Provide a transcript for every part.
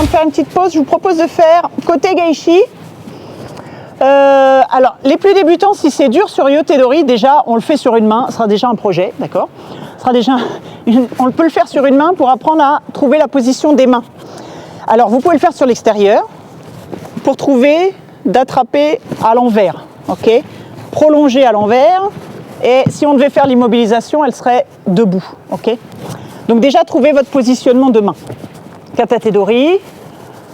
de faire une petite pause, je vous propose de faire côté Gaishi. Alors, les plus débutants, si c'est dur sur Ryotedori, déjà, on le fait sur une main, ce sera déjà un projet, d'accord? On peut le faire sur une main pour apprendre à trouver la position des mains. Alors, vous pouvez le faire sur l'extérieur pour trouver d'attraper à l'envers, ok? Prolonger à l'envers, et si on devait faire l'immobilisation, elle serait debout, ok? Donc déjà, trouvez votre positionnement de main. Katatedori,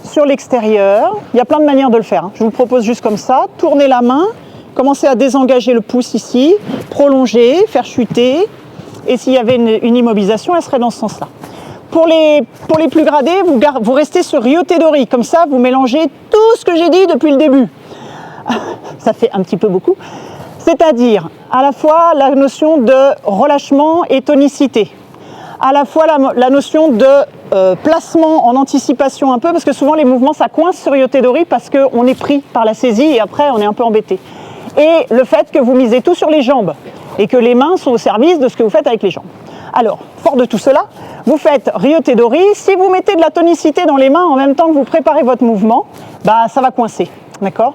sur l'extérieur, il y a plein de manières de le faire, hein. Je vous le propose juste comme ça, tournez la main, commencez à désengager le pouce ici, prolonger, faire chuter, et s'il y avait une immobilisation, elle serait dans ce sens-là. Pour les plus gradés, vous restez sur Ryotedori, comme ça vous mélangez tout ce que j'ai dit depuis le début. Ça fait un petit peu beaucoup. C'est-à-dire à la fois la notion de relâchement et tonicité, à la fois la notion de placement en anticipation un peu, parce que souvent les mouvements ça coince sur Ryotedori parce qu'on est pris par la saisie et après on est un peu embêté. Et le fait que vous misez tout sur les jambes et que les mains sont au service de ce que vous faites avec les jambes. Alors, fort de tout cela, vous faites Ryotedori. Si vous mettez de la tonicité dans les mains en même temps que vous préparez votre mouvement, bah, ça va coincer, d'accord?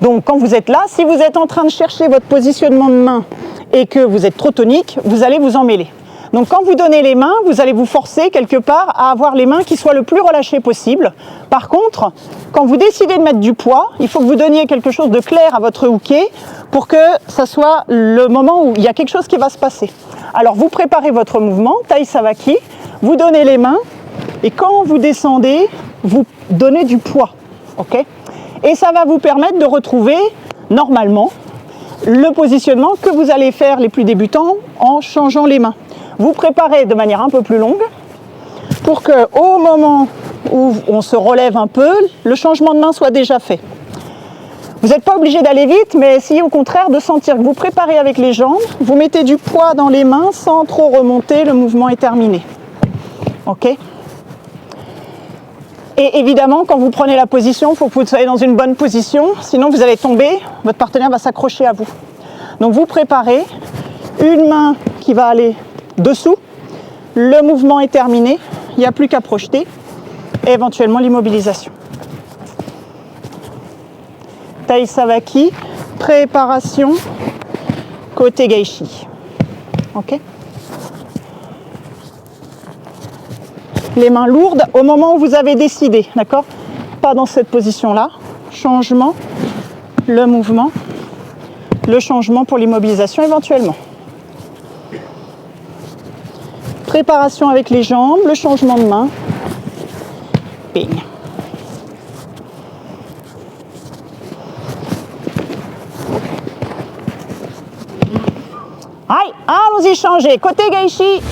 Donc, quand vous êtes là, si vous êtes en train de chercher votre positionnement de main et que vous êtes trop tonique, vous allez vous emmêler. Donc, quand vous donnez les mains, vous allez vous forcer quelque part à avoir les mains qui soient le plus relâchées possible. Par contre, quand vous décidez de mettre du poids, il faut que vous donniez quelque chose de clair à votre hooké pour que ça soit le moment où il y a quelque chose qui va se passer. Alors, vous préparez votre mouvement, Tai Savaki, vous donnez les mains et quand vous descendez, vous donnez du poids, ok? Et ça va vous permettre de retrouver normalement le positionnement que vous allez faire les plus débutants en changeant les mains. Vous préparez de manière un peu plus longue pour qu'au moment où on se relève un peu, le changement de main soit déjà fait. Vous n'êtes pas obligé d'aller vite, mais essayez au contraire de sentir que vous préparez avec les jambes, vous mettez du poids dans les mains sans trop remonter, le mouvement est terminé. Ok ? Et évidemment, quand vous prenez la position, il faut que vous soyez dans une bonne position, sinon vous allez tomber, votre partenaire va s'accrocher à vous. Donc vous préparez, une main qui va aller dessous, le mouvement est terminé, il n'y a plus qu'à projeter, et éventuellement l'immobilisation. Tai Savaki, préparation, côté Gaishi. Ok ? Les mains lourdes au moment où vous avez décidé, d'accord ? Pas dans cette position-là. Changement, le mouvement, le changement pour l'immobilisation éventuellement. Préparation avec les jambes, le changement de main. Ping. Allez, allons-y changer. Côté Gaishi.